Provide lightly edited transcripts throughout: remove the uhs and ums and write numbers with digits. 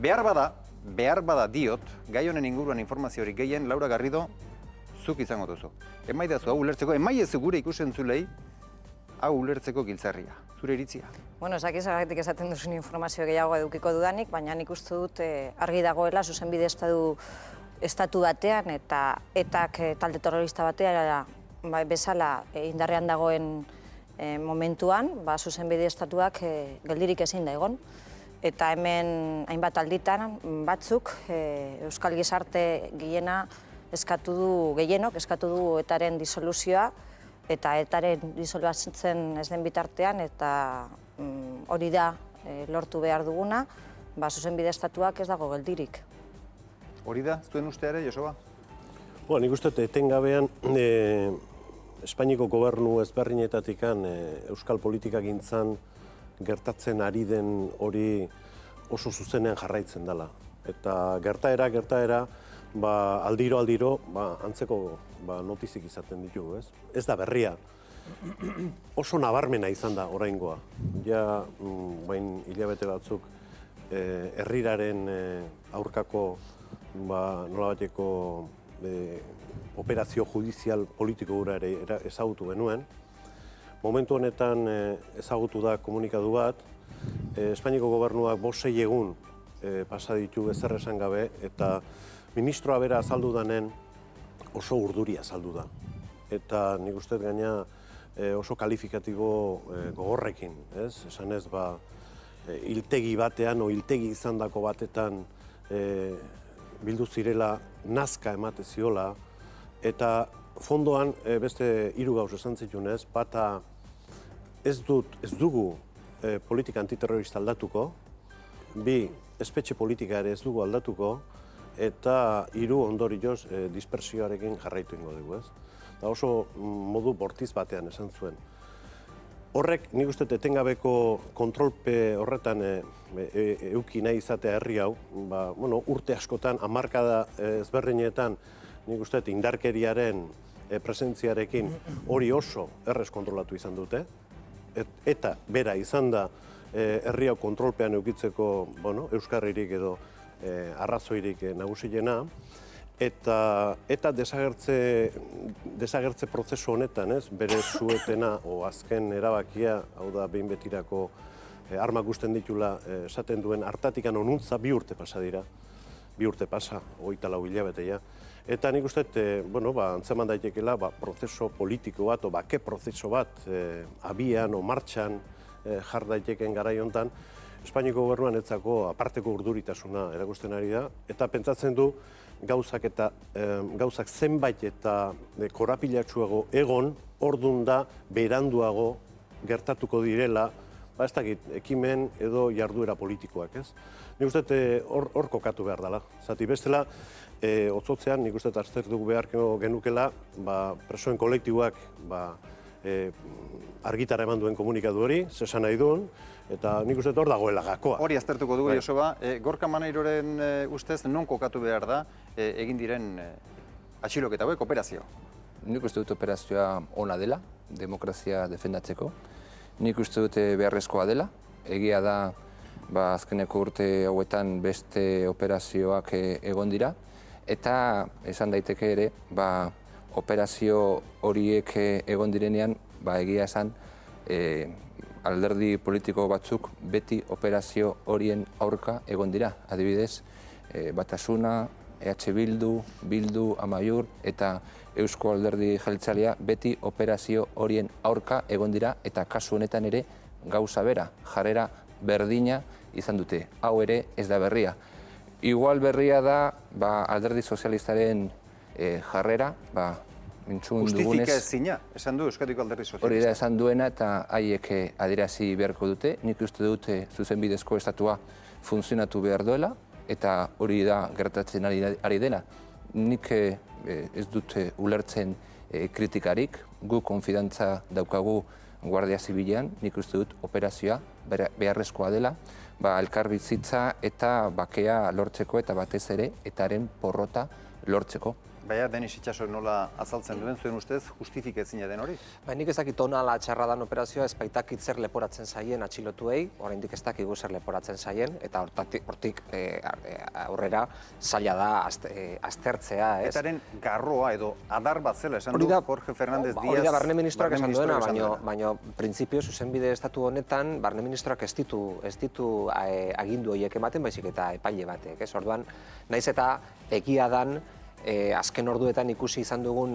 behar bada diot, gai honen inguruan informaziorik gehien, Laura Garrido, zuk izango duzu. Emaidazu hau ulertzeko, emaiezu gure ikusentzulei, hau ulertzeko giltzarria. Zure iritzia. Bueno, zagatik esaten duzun informazio gehiago edukiko dudanik, baina nik uste dut argi dagoela zuzenbide estatu batean eta etak talde terrorista batean bezala indarrean dagoen momentuan, zuzenbide estatuak geldirik ezin da egon. Eta hemen hainbat alditan batzuk Euskal Gizarte gehienok eskatu du etaren disoluzioa, eta etaren disolbatzen ez den bitartean, eta hori da lortu behar duguna, zuzenbide estatuak ez dago geldirik. Hori da, zuen usteare, Joseba? Nik uste etengabean Espainiako gobernu ezberdinetatik euskal politikagintzan gertatzen ari den hori oso zuzenean jarraitzen dela. Eta gertaera, aldiro, antzeko notizik izaten ditugu, ez? Ez da berria. Oso nabarmena izan da oraingoa. Ja, bain hilabete batzuk, herriraren aurkako nolabateko operazio judizial politiko gura ere ezagutu genuen. Momentu honetan ezagutu da komunikatu bat, Espainiako gobernuak 5-6 egun pasa ditu ezer esan gabe, eta ministroa bera azaldu danen oso urduri azaldu da. Eta nik uste gaina oso kalifikatibo gogorrekin, ez? Esan ez, hiltegi batean o hiltegi izandako batetan bildu zirela nazka emate ziola, eta fondoan beste 3 gauz esan zitunez, bata ez dugu politika antiterrorista aldatuko, 2, espetxe politika ere ez dugu aldatuko, eta 3 ondorioz dispersioarekin jarraitu ingo dugu, ez? Da oso modu bortiz batean esan zuen. Horrek, nik uste etengabeko kontrolpe horretan euki nahi izatea herri hau, urte askotan, hamarkada ezberdinetan, nik uste indarkeriaren presentziarekin hori oso errez kontrolatu izan dute, eta bera izan da herri hau kontrolpean eukitzeko euskarririk edo arrazoirik nagusiena, eta desagertze prozesu honetan, bere suetena o azken erabakia, hau da behin betirako armak usten ditula esaten duen hartatikan onuntza 2 urte pasa dira, 2 urte pasa, 24 hilabetea. Eta nik uste, antzeman daitekela, prozeso politiko bat, o bake prozeso bat, abian o martxan jar daiteken garai hontan, Espainiako gobernuan etzako aparteko urduritasuna erakusten ari da, eta pentsatzen du gauzak zenbait eta korapilatsuago egon, ordun da beranduago gertatuko direla, ez dakit, ekimen edo jarduera politikoak, ez? Nik uste hor kokatu behar dela. Zati bestela, otzotzean nik uste aztertu beharko genukela, presoen kolektiboak argitara eman duen komunikatu hori, zesan nahi duen, eta nik uste hor dagoela gakoa. Hori aztertuko dugu, Joseba. Gorka Maneiroren ustez non kokatu behar da egin diren atxiloketa hauek operazio? Nik uste dut operazioa ona dela, demokrazia defendatzeko. Nik uste dut beharrezkoa dela. Egia da, azkeneko urte hauetan beste operazioak egon dira. Eta esan daiteke ere, operazio horiek egon direnean, egia esan, alderdi politiko batzuk beti operazio horien aurka egon dira. Adibidez, Batasuna, EH Bildu, Amaiur eta Eusko Alderdi Jeltzalea beti operazio horien aurka egon dira, eta kasu honetan ere gauza bera, jarrera berdina izan dute. Hau ere ez da berria. Igual berria da Alderdi Sozialistaren jarrera, justifika ezina, esan du Euskadiko Alderdi Sozialista. Hori da esan duena, eta haiek adierazi beharko dute. Nik uste dute zuzenbidezko estatua funtzionatu behar duela, eta hori da gertatzen ari dena. Nik ez dut ulertzen kritikarik, gu konfidantza daukagu Guardia Zibilean, nik uste dut operazioa beharrezkoa dela, elkarbizitza eta bakea lortzeko, eta batez ere, etaren porrota lortzeko. Baina, Denis Itxaso nola azaltzen duen zuen ustez, justifikaezina den hori? Nik ez dakit tonala txarra dan operazioa, ez baitakit zer leporatzen zaien atxilotuei, oraindik ez dakigu zer leporatzen zaien, eta hortik aurrera zaila da aztertzea, ez? Etaren garroa edo adar bat zela esan du Jorge Fernández Díaz. Hori da barne ministroak esan duena, baina printzipio zuzenbide estatu honetan, barne ministroak ez ditu agindu horiek ematen, baizik eta epaile batek, ez? Orduan, naiz eta egia dan, azken orduetan ikusi izan dugun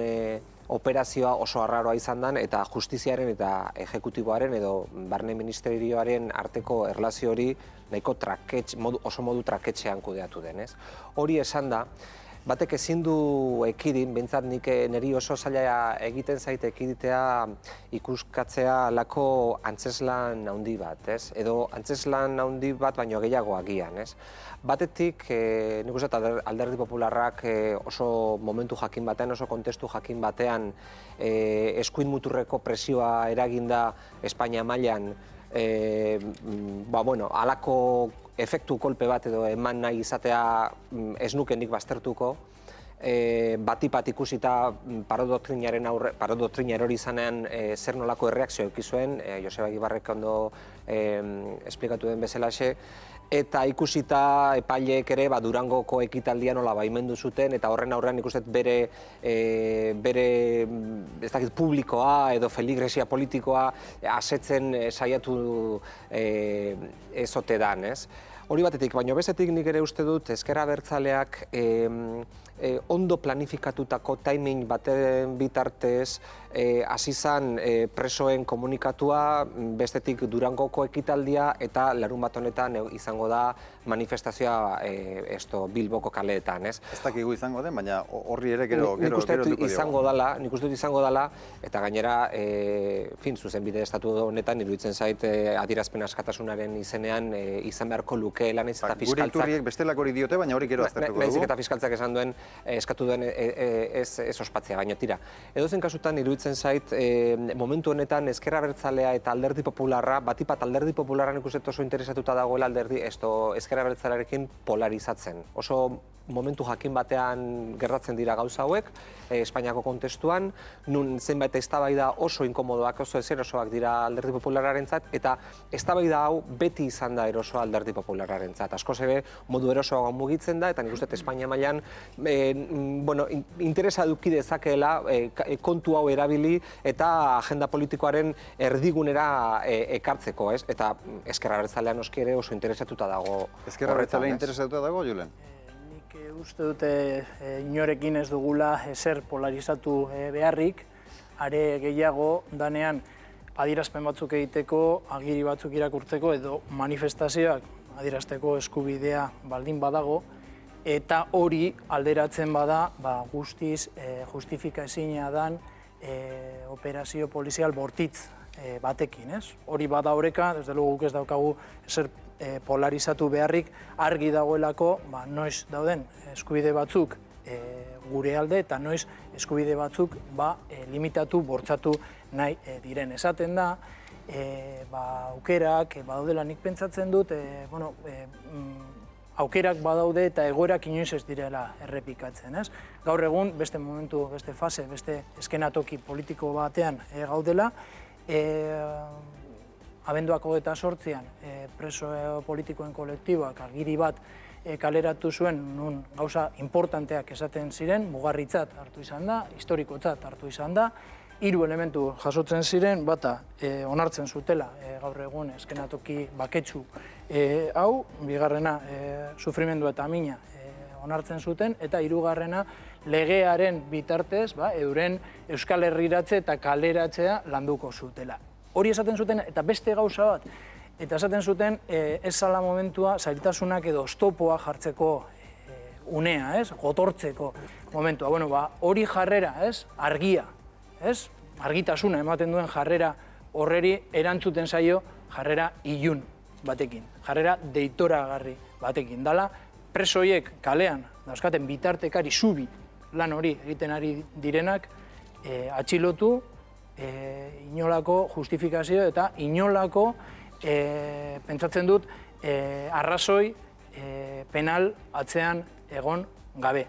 operazioa oso arraroa izan dan, eta justiziaren eta ejekutiboaren edo barne ministerioaren arteko erlazio hori nahiko oso modu traketxean kudeatu denez. Hori esan da, batek ezin du ekidin, behintzat nik niri oso zaila egiten zait ekiditea ikuskatzea lako antzeslan handi bat, ez? Edo antzeslan handi bat baino gehiago agian, ez? Batetik, nik uste Alderdi Popularrak oso momentu jakin batean, oso kontestu jakin batean eskuin muturreko presioa eraginda Espainia mailan, halako efektu kolpe bat edo eman nahi izatea ez nukenik baztertuko, batipat ikusita parodoktrina erori izanean zer nolako erreakzio eukizuen, Joseba Egibarrek ondo esplikatu den bezalaxe, eta ikusita epaileek ere Durangoko ekitaldia nola baimendu zuten, eta horren aurrean ikusten bere ez dakit publikoa edo feligresia politikoa asetzen saiatu ezote dan, ez? Hori batetik, baina bestetik nik ere uste dut Ezker Abertzaleak ondo planifikatutako timing baten bitartez hasi zan presoen komunikatua, bestetik Durangoko ekitaldia eta larunbat honetan izango da manifestazioa Bilboko kaleetan, ez? Ez dakigu izango den, baina horri ere gero nik uste dut izango dela, eta gainera, zuzenbide estatu honetan iruditzen zait adierazpen askatasunaren izenean izan beharko lukeela, naiz eta fiskaltzak... Gure iturriek bestelako hori diote, baina hori gero aztertuko dugu. Naizik eta fiskaltzak esan duen, eskatu duen ez ospatzea, baina tira. Edozen kasutan iruditzen zait, momentu honetan Ezker Abertzalea eta Alderdi Popularra, batipat Alderdi Popularran ikusten oso interesatuta dagoela Ezker Abertzalearekin polarizatzen. Oso momentu jakin batean gertatzen dira gauza hauek, Espainiako kontestuan, nun zenbait eztabaida oso inkomodoak, oso ezerosoak dira Alderdi Popularrarentzat, eta eztabaida hau beti izan da erosoa Alderdi Popularrarentzat. Askoz ere modu erosoago mugitzen da, eta nik uste Espainia mailan interesa eduki dezakeela kontu hau erabili eta agenda politikoaren erdigunera ekartzeko, ez? Eta Ezker Abertzalea noski ere oso interesatuta dago. Ezker Abertzalea interesatuta dago, Julen? Uste dute inorekin ez dugula ezer polarizatu beharrik, are gehiago danean adierazpen batzuk egiteko, agiri batzuk irakurtzeko edo manifestazioak adierazteko eskubidea baldin badago, eta hori alderatzen bada guztiz justifikaezina dan operazio polizial bortitz batekin, ez? Hori bada horreka, desde luego guk ez daukagu ezer polarizatu beharrik, argi dagoelako noiz dauden eskubide batzuk gure alde eta noiz eskubide batzuk limitatu, bortzatu nahi diren. Esaten da, aukerak badaudela, nik pentsatzen dut, aukerak badaude eta egoerak inoiz ez direla errepikatzen, ez? Gaur egun, beste momentu, beste fase, beste eskenatoki politiko batean gaudela, abenduak 28an preso politikoen kolektiboak agiri bat kaleratu zuen nun gauza importanteak esaten ziren, mugarritzat hartu izan da, historikotzat hartu izan da, 3 elementu jasotzen ziren, bata onartzen zutela gaur egun eskenatoki baketsu hau, bigarrena sufrimendu eta mina onartzen zuten, eta hirugarrena legearen bitartez euren Euskal Herriratze eta kaleratzea landuko zutela. Hori esaten zuten, eta beste gauza bat, eta esaten zuten ez zala momentua zailtasunak edo oztopoa jartzeko unea, gotortzeko momentua. Hori jarrera, argia, argitasuna ematen duen jarrera horreri erantzuten zaio jarrera ilun batekin, jarrera deitoragarri batekin. Dala, presoiek kalean dauzkaten bitartekari zubi lan hori egiten ari direnak atxilotu, inolako justifikazio eta inolako, pentsatzen dut, arrazoi penal atzean egon gabe.